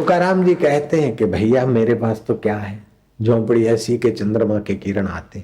तुकाराम जी कहते हैं कि भैया मेरे पास तो क्या है, झोंपड़ी ऐसी के चंद्रमा के किरण आते,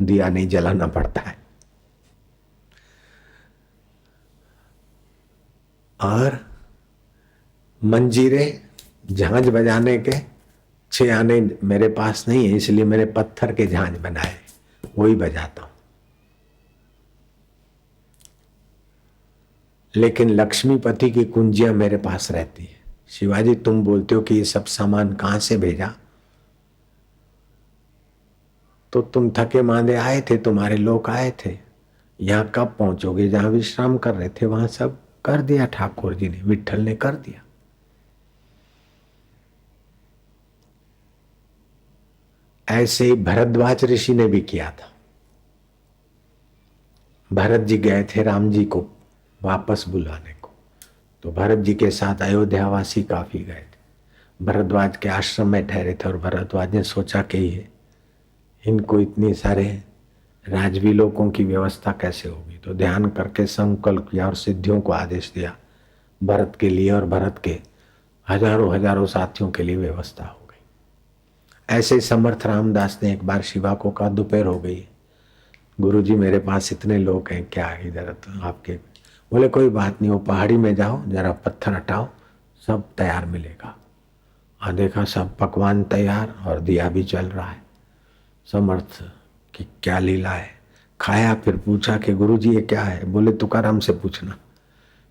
दिया नहीं जलाना पड़ता है। और मंजीरे झांझ बजाने के 6 आने मेरे पास नहीं है, इसलिए मैंने पत्थर के झांझ बनाए, वही बजाता हूं। लेकिन लक्ष्मीपति की कुंजियां मेरे पास रहती है। शिवाजी तुम बोलते हो कि ये सब सामान कहां से भेजा, तो तुम थके मांदे आए थे, तुम्हारे लोग आए थे, यहां कब पहुंचोगे? जहां विश्राम कर रहे थे वहां सब कर दिया, ठाकुर जी ने, विठल ने कर दिया। ऐसे ही भरद्वाज ऋषि ने भी किया था। भरत जी गए थे राम जी को वापस बुलाने को, तो भरत जी के साथ अयोध्यावासी काफी गए थे। भरद्वाज के आश्रम में ठहरे थे और भरद्वाज ने सोचा कि ये इनको इतनी सारे राजवी लोगों की व्यवस्था कैसे होगी, तो ध्यान करके संकल्प किया और सिद्धियों को आदेश दिया भरत के लिए, और भरत के हजारों हजारों साथियों के लिए व्यवस्था हो गई। ऐसे ही समर्थ रामदास ने एक बार शिवा को कहा दोपहर हो गई, गुरुजी मेरे पास इतने लोग हैं, क्या इधर तो आपके? बोले कोई बात नहीं, वो पहाड़ी में जाओ, जरा पत्थर हटाओ, सब तैयार मिलेगा। देखा सब पकवान तैयार और दिया भी जल रहा है। समर्थ की क्या लीला है। खाया, फिर पूछा कि गुरुजी ये क्या है? बोले तुकाराम से पूछना।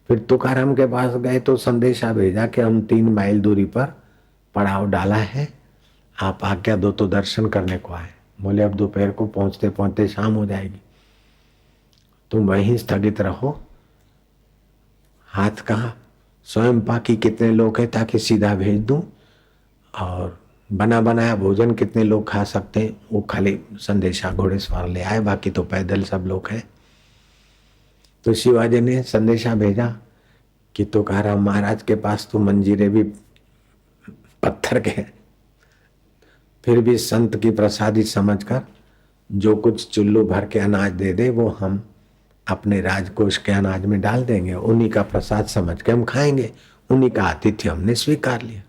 फिर तुकाराम के पास गए तो संदेशा भेजा कि हम 3 माइल दूरी पर पड़ाव डाला है, आप आज्ञा दो तो दर्शन करने को आए। बोले अब दोपहर को पहुंचते पहुंचते शाम हो जाएगी, तुम वहीं स्थगित रहो। हाथ कहा स्वयं पाकी कितने लोग हैं ताकि सीधा भेज दूं, और बना बनाया भोजन कितने लोग खा सकते हैं वो खाली संदेशा घोड़े सवार ले आए, बाकी तो पैदल सब लोग हैं। तो शिवाजी ने संदेशा भेजा कि तुकाराम महाराज के पास तो मंजीरे भी पत्थर के हैं, फिर भी संत की प्रसादी समझकर जो कुछ चुल्लू भर के अनाज दे दे वो हम अपने राजकोष के अनाज में डाल देंगे, उन्हीं का प्रसाद समझ के हम खाएंगे, उन्हीं का आतिथ्य हमने स्वीकार लिया।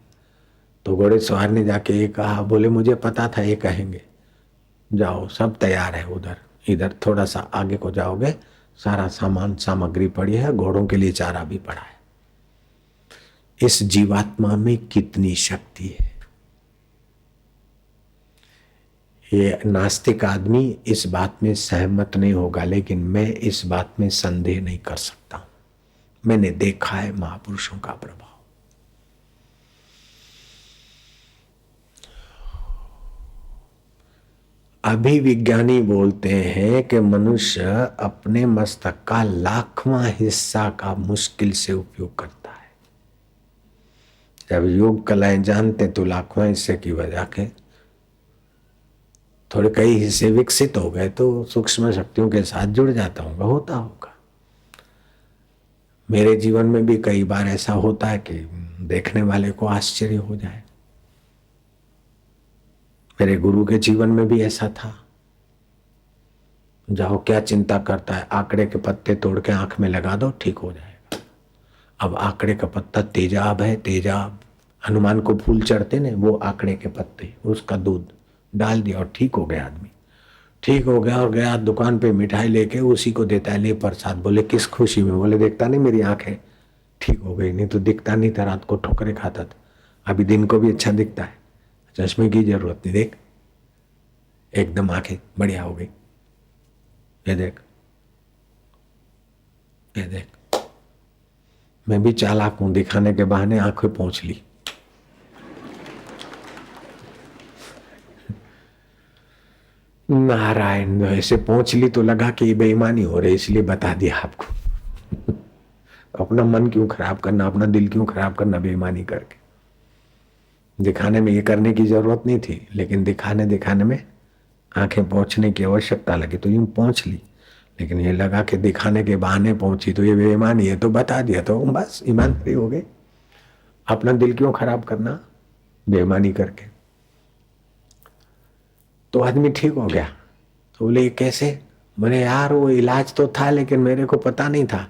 तो घोड़े सवार ने जाके ये कहा, बोले मुझे पता था ये कहेंगे, जाओ सब तैयार है, उधर इधर थोड़ा सा आगे को जाओगे, सारा सामान सामग्री पड़ी है, घोड़ों के लिए चारा भी पड़ा है। इस जीवात्मा में कितनी शक्ति है। ये नास्तिक आदमी इस बात में सहमत नहीं होगा, लेकिन मैं इस बात में संदेह नहीं कर सकता हूं। मैंने देखा है महापुरुषों का प्रभाव। अभी विज्ञानी बोलते हैं कि मनुष्य अपने मस्तक का 1,00,000वां हिस्सा का मुश्किल से उपयोग करता है। जब योग कलाएं जानते तो 1,00,000वां हिस्से की वजह के थोड़े कई हिस्से विकसित हो गए तो सूक्ष्म शक्तियों के साथ जुड़ जाता होगा, होता होगा। मेरे जीवन में भी कई बार ऐसा होता है कि देखने वाले को आश्चर्य हो जाए। मेरे गुरु के जीवन में भी ऐसा था। जाओ क्या चिंता करता है, आंकड़े के पत्ते तोड़ के आंख में लगा दो, ठीक हो जाएगा। अब आंकड़े का पत्ता तेजाब है, तेजाब हनुमान को फूल चढ़ते ने, वो आंकड़े के पत्ते, उसका दूध डाल दिया और ठीक हो गया आदमी। ठीक हो गया और गया दुकान पे मिठाई लेके उसी को देता है, ले प्रसाद। बोले किस खुशी में? बोले देखता नहीं मेरी आंखें ठीक हो गई, नहीं तो दिखता नहीं था, रात को ठोकरे खाता था, अभी दिन को भी अच्छा दिखता है, चश्मे की जरूरत नहीं, देख एकदम आंखें बढ़िया हो गई, ये देख ये देख। मैं भी चालाक हूं, दिखाने के बहाने आंखें पहुंच ली। नारायण, ऐसे पहुंच ली तो लगा कि ये बेईमानी हो रही, इसलिए बता दिया आपको। अपना मन क्यों खराब करना, अपना दिल क्यों खराब करना बेईमानी करके? दिखाने में ये करने की जरूरत नहीं थी, लेकिन दिखाने दिखाने में आंखें पहुंचने की आवश्यकता लगी तो यूं पहुंच ली। लेकिन ये लगा कि दिखाने के बहाने पहुंची तो ये बेईमानी है, तो बता दिया तो बस ईमानदारी हो गई। अपना दिल क्यों खराब करना बेईमानी करके? तो आदमी ठीक हो गया। तो बोले कैसे? बोले यार वो इलाज तो था लेकिन मेरे को पता नहीं था,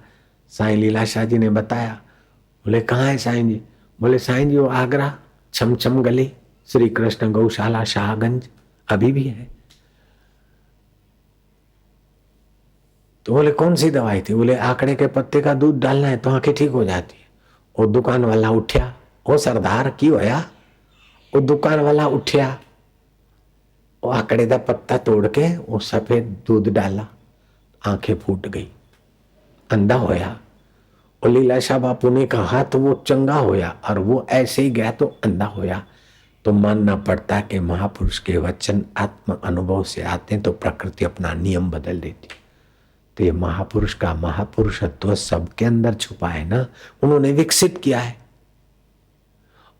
साईं लीलाशाह जी ने बताया। बोले कहाँ है साईं जी? बोले साईं जी वो आगरा छमछम गली, श्री कृष्ण गौशाला, शाहगंज अभी भी है। तो बोले कौन सी दवाई थी? बोले आकड़े के पत्ते का दूध डालना है तो आंखें ठीक हो जाती है। वो दुकान वाला उठ्या, ओ सरदार की होया? वो दुकान वाला उठ्या, वो आकड़े का पत्ता तोड़ के वो सफेद दूध डाला, आंखें फूट गई, अंधा होया। और लीलाशाह बापू ने कहा तो वो चंगा होया, और वो ऐसे ही गया तो अंधा होया। तो मानना पड़ता कि महापुरुष के वचन आत्म अनुभव से आते हैं तो प्रकृति अपना नियम बदल देती। तो ये महापुरुष का महापुरुषत्व सबके अंदर छुपा है ना, उन्होंने विकसित किया है।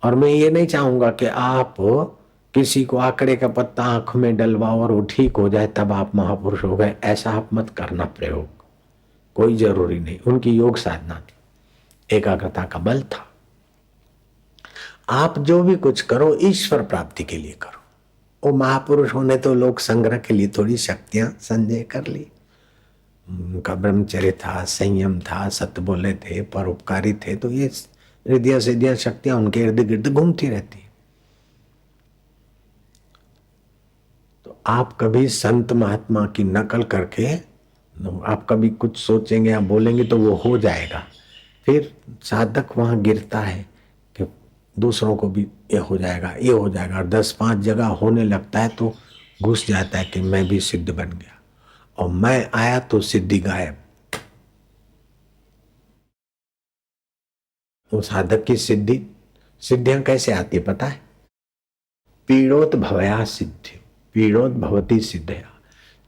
और मैं ये नहीं चाहूंगा कि आप किसी को आंकड़े का पत्ता आंख में डलवाओ और वो ठीक हो जाए तब आप महापुरुष हो गए, ऐसा आप मत करना प्रयोग, कोई जरूरी नहीं। उनकी योग साधना थी, एकाग्रता का बल था। आप जो भी कुछ करो ईश्वर प्राप्ति के लिए करो। वो महापुरुष होने तो लोक संग्रह के लिए थोड़ी शक्तियां संजय कर ली। उनका ब्रह्मचर्य था, संयम था, सत्य बोले थे, परोपकारी थे, तो ये रिद्धियां सिद्धियां शक्तियां उनके इर्द गिर्द घूमती रहती। तो आप कभी संत महात्मा की नकल करके आप कभी कुछ सोचेंगे या बोलेंगे तो वो हो जाएगा। फिर साधक वहां गिरता है कि दूसरों को भी ये हो जाएगा, ये हो जाएगा, और 10-5 जगह होने लगता है तो घुस जाता है कि मैं भी सिद्ध बन गया, और मैं आया तो सिद्धि गायब। वो साधक की सिद्धियां कैसे आती है पता है? पीड़ोत भवया सिद्धि, पीड़ोत भवती सिद्धया।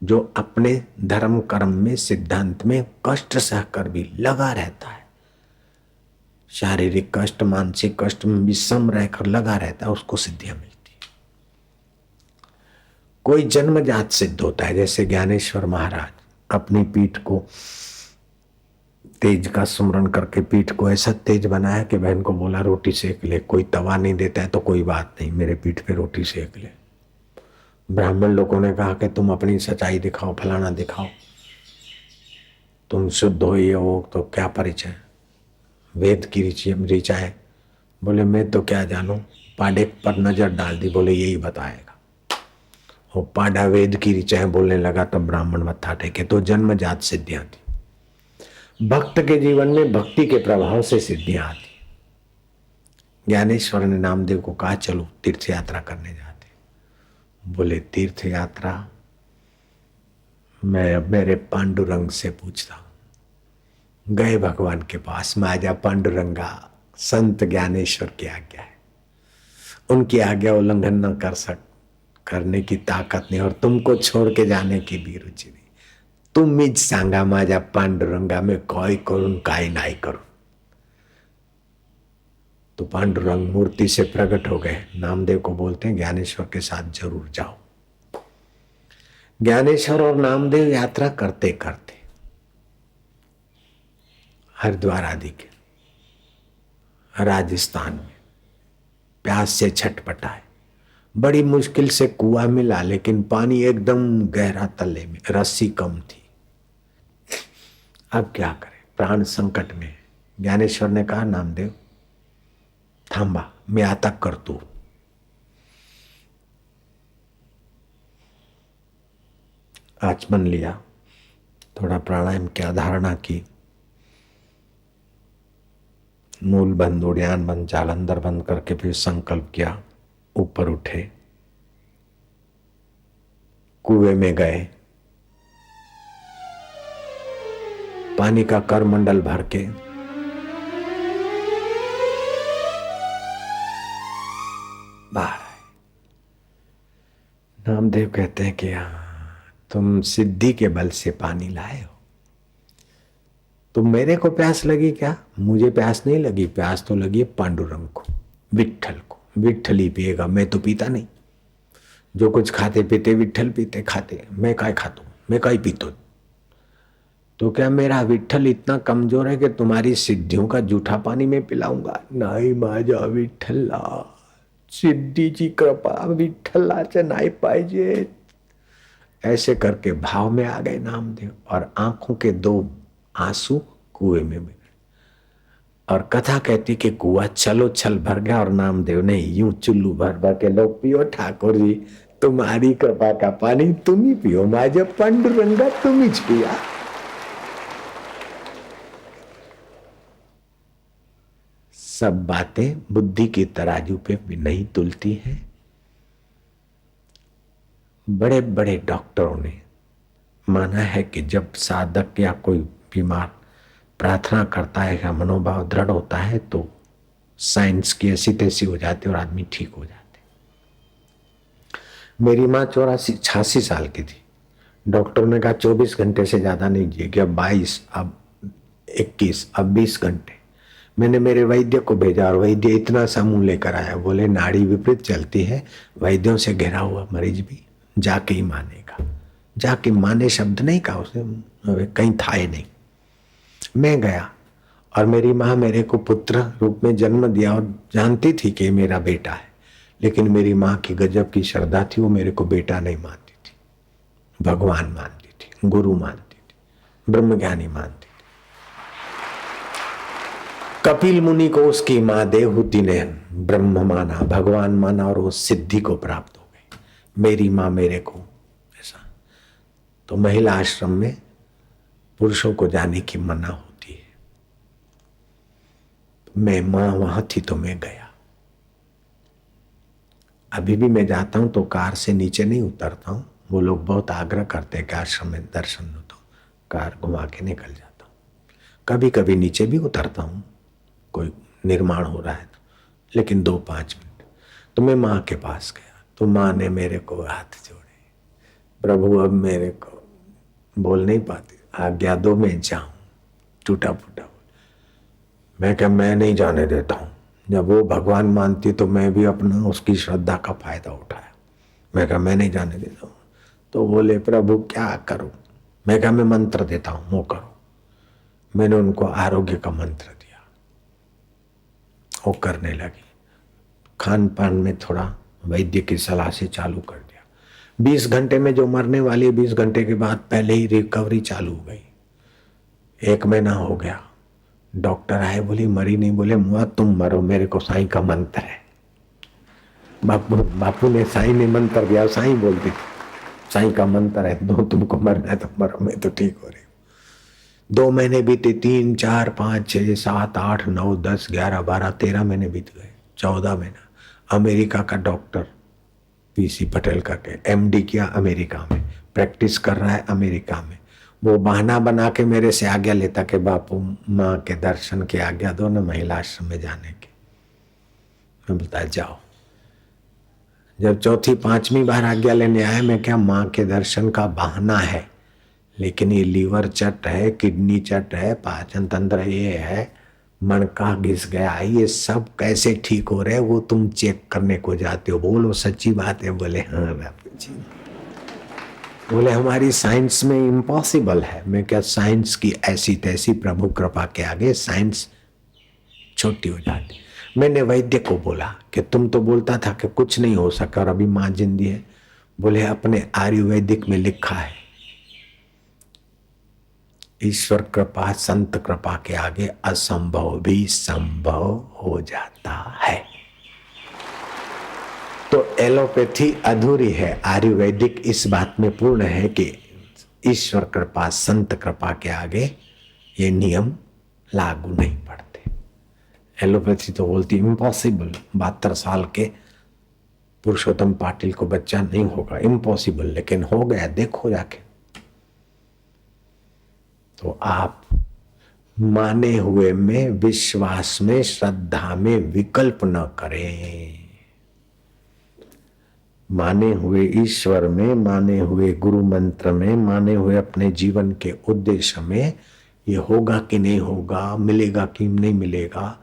जो अपने धर्म कर्म में सिद्धांत में कष्ट सहकर भी लगा रहता है, शारीरिक कष्ट मानसिक कष्ट में भी सम रहकर लगा रहता है, उसको सिद्धियां मिलती है। कोई जन्मजात सिद्ध होता है, जैसे ज्ञानेश्वर महाराज अपनी पीठ को तेज का सुमरण करके पीठ को ऐसा तेज बनाया कि बहन को बोला रोटी सेक ले। कोई तवा नहीं देता है तो कोई बात नहीं, मेरे पीठ पे रोटी सेक ले। ब्राह्मण लोगों ने कहा कि तुम अपनी सच्चाई दिखाओ, फलाना दिखाओ, तुम शुद्ध हो ये हो, तो क्या परिचय, वेद की ऋचा है। बोले मैं तो क्या जानूं, पाडे पर नजर डाल दी, बोले यही बताएगा। वो पाडा वेद की ऋचा बोलने लगा तब ब्राह्मण मत्था टेके। तो जन्मजात सिद्धियां थी। भक्त के जीवन में भक्ति के प्रभाव से सिद्धियां आती। ज्ञानेश्वर ने नामदेव को कहा चलो तीर्थ यात्रा करने जाते। बोले तीर्थ यात्रा मैं अब मेरे पांडुरंग से पूछता हूं। गए भगवान के पास, में आजा पांडुरंगा, संत ज्ञानेश्वर की आज्ञा है, उनकी आज्ञा उल्लंघन न करने की ताकत नहीं, और तुमको छोड़ के जाने की भी रुचि नहीं। तुम्हीच सांगा माझ्या पांडुरंगा, मैं काय करून काय नाही करू। तो पांडुरंग मूर्ति से प्रकट हो गए। नामदेव को बोलते हैं ज्ञानेश्वर के साथ जरूर जाओ। ज्ञानेश्वर और नामदेव यात्रा करते करते हरिद्वार आदि के राजस्थान में प्यास से छटपटाए, बड़ी मुश्किल से कुआं मिला, लेकिन पानी एकदम गहरा, तले में रस्सी कम थी। अब क्या करें, प्राण संकट में। ज्ञानेश्वर ने कहा नामदेव थांबा, मैं आता करतू। आचमन लिया, थोड़ा प्राणायाम किया, धारणा की, मूल बंद, उड़ियान बंद, जालंधर बंद करके फिर संकल्प किया। ऊपर उठे, कुएं में गए, पानी का करमंडल भर के बाहर आए। नामदेव कहते हैं कि तुम सिद्धि के बल से पानी लाए हो, तुम मेरे को प्यास लगी क्या? मुझे प्यास नहीं लगी, प्यास तो लगी पांडुरंग को, विट्ठल को। विट्ठल ही पिएगा, मैं तो पीता नहीं। जो कुछ खाते पीते विट्ठल पीते खाते, मैं काय खाता हूं, मैं काय पीता। तो क्या मेरा विट्ठल इतना कमजोर है कि तुम्हारी सिद्धियों का जूठा पानी में पिलाऊंगा? नहीं माझा विट्ठला, सिद्धीची कृपा विठ्ठलाच्या नाही पाहिजे। ऐसे करके भाव में आ गए नामदेव, और आंखों के 2 आंसू कुएं में मिले। और कथा कहती कि कुआ चलो छल भर गया और नामदेव ने यूं चुल्लू भर भर के लो पियो ठाकुर जी, तुम्हारी कृपा का पानी तुम ही पियो, माझे पांडुरंगा तुम ही पिया। सब बातें बुद्धि की तराजू पे भी नहीं तुलती हैं। बड़े बड़े डॉक्टरों ने माना है कि जब साधक या कोई बीमार प्रार्थना करता है या मनोभाव दृढ़ होता है तो साइंस की ऐसी तैसी हो जाती है और आदमी ठीक हो जाते। मेरी माँ 86 साल की थी। डॉक्टर ने कहा 24 घंटे से ज्यादा नहीं जिएगी, अब 22, अब 21, अब 20 घंटे। मैंने मेरे वैद्य को भेजा और वैद्य इतना सा मुंह लेकर आया, बोले नाड़ी विपरीत चलती है, वैद्यों से घिरा हुआ मरीज भी जाके ही मानेगा। जाके माने शब्द नहीं कहा उसने, कहीं था ही नहीं। मैं गया और मेरी माँ मेरे को पुत्र रूप में जन्म दिया और जानती थी कि मेरा बेटा है, लेकिन मेरी माँ की गजब की श्रद्धा थी, वो मेरे को बेटा नहीं मानती थी, भगवान मानती थी, गुरु मानती थी, ब्रह्मज्ञानी मानती थी। कपिल मुनि को उसकी माँ देवहूति ने ब्रह्म माना, भगवान माना और वो सिद्धि को प्राप्त हो गई। मेरी माँ मेरे को ऐसा। तो महिला आश्रम में पुरुषों को जाने की मना होती है। मैं माँ वहां थी तो मैं गया। अभी भी मैं जाता हूं तो कार से नीचे नहीं उतरता हूं। वो लोग बहुत आग्रह करते हैं कि आश्रम में दर्शन हो, तो कार घुमा के निकल जाता हूं। कभी कभी नीचे भी उतरता हूं, कोई निर्माण हो रहा है तो, लेकिन 2-5 मिनट। तो मैं माँ के पास गया तो माँ ने मेरे को हाथ जोड़े, प्रभु अब मेरे को बोल नहीं पाती, आज्ञा दो मैं जाऊं। टूटा फूटा मैं क्या, मैं नहीं जाने देता हूं। जब वो भगवान मानती तो मैं भी अपना उसकी श्रद्धा का फायदा उठाया। मैं क्या मैं नहीं जाने देता हूं। तो बोले प्रभु क्या करूं। मैं क्या मैं मंत्र देता हूं, वो करो। मैंने उनको आरोग्य का मंत्र दिया, वो करने लगी। खान पान में थोड़ा वैद्य की सलाह से चालू कर दिया। 20 घंटे में जो मरने वाली है, 20 घंटे के बाद पहले ही रिकवरी चालू हो गई। 1 महीना हो गया। डॉक्टर आए, बोली मरी नहीं। बोले मुआ तुम मरो, मेरे को साईं का मंत्र है। बापू ने साईं ने मंत्र दिया, साईं बोलती थी साईं का मंत्र है, दो तुमको मरना है तो मरो, मैं तो ठीक हो रही हूँ। 2 महीने बीते, 3, 4, 5, 6, 7, 8, 9, 10, 11, 12, 13 महीने बीत गए। 14 महीना। अमेरिका का डॉक्टर पीसी पटेल का के एमडी किया अमेरिका में, प्रैक्टिस कर रहा है अमेरिका में। वो बहाना बना के मेरे से आज्ञा लेता कि बापू माँ के दर्शन की आज्ञा दो ना महिला आश्रम में जाने की। मैं बोलता जाओ। जब 4थी 5वीं बार आज्ञा लेने आया, मैं क्या माँ के दर्शन का बहाना है, लेकिन ये लीवर चट है, किडनी चट है, पाचन तंत्र ये है, मणका घिस गया है, ये सब कैसे ठीक हो रहे, वो तुम चेक करने को जाते हो। बोलो सच्ची बात है। बोले हाँ बापू जी। बोले हमारी साइंस में इम्पॉसिबल है। मैं क्या, साइंस की ऐसी तैसी प्रभु कृपा के आगे साइंस छोटी हो जाती। मैंने वैद्य को बोला कि तुम तो बोलता था कि कुछ नहीं हो सका और अभी माँ जिंदी है। बोले अपने आयुर्वेदिक में लिखा है ईश्वर कृपा संत कृपा के आगे असंभव भी संभव हो जाता है। तो एलोपैथी अधूरी है, आयुर्वेदिक इस बात में पूर्ण है कि ईश्वर कृपा संत कृपा के आगे ये नियम लागू नहीं पड़ते। एलोपैथी तो बोलती इम्पॉसिबल, 72 साल के पुरुषोत्तम पाटिल को बच्चा नहीं होगा, इम्पॉसिबल, लेकिन हो गया, देखो जाके। तो आप माने हुए में, विश्वास में, श्रद्धा में विकल्प न करें। माने हुए ईश्वर में, माने हुए गुरु मंत्र में, माने हुए अपने जीवन के उद्देश्य में, ये होगा कि नहीं होगा, मिलेगा कि नहीं मिलेगा,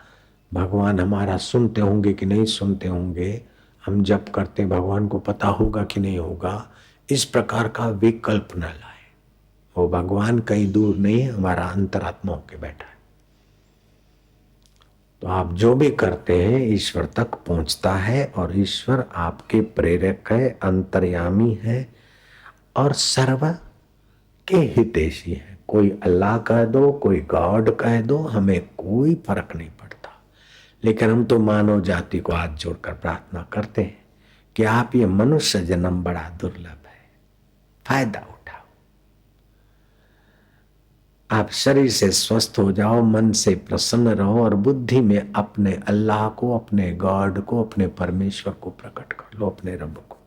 भगवान हमारा सुनते होंगे कि नहीं सुनते होंगे, हम जप करते भगवान को पता होगा कि नहीं होगा, इस प्रकार का विकल्प न लाए। वो भगवान कहीं दूर नहीं है, हमारा अंतरात्मा होके बैठा है। तो आप जो भी करते हैं ईश्वर तक पहुंचता है, और ईश्वर आपके प्रेरक है, अंतर्यामी है और सर्व के हितैषी है। कोई अल्लाह कह दो, कोई गॉड कह दो, हमें कोई फर्क नहीं पड़ता। लेकिन हम तो मानव जाति को हाथ जोड़कर प्रार्थना करते हैं कि आप ये मनुष्य जन्म बड़ा दुर्लभ है, फायदा उठाओ। आप शरीर से स्वस्थ हो जाओ, मन से प्रसन्न रहो और बुद्धि में अपने अल्लाह को, अपने गॉड को, अपने परमेश्वर को प्रकट कर लो, अपने रब को।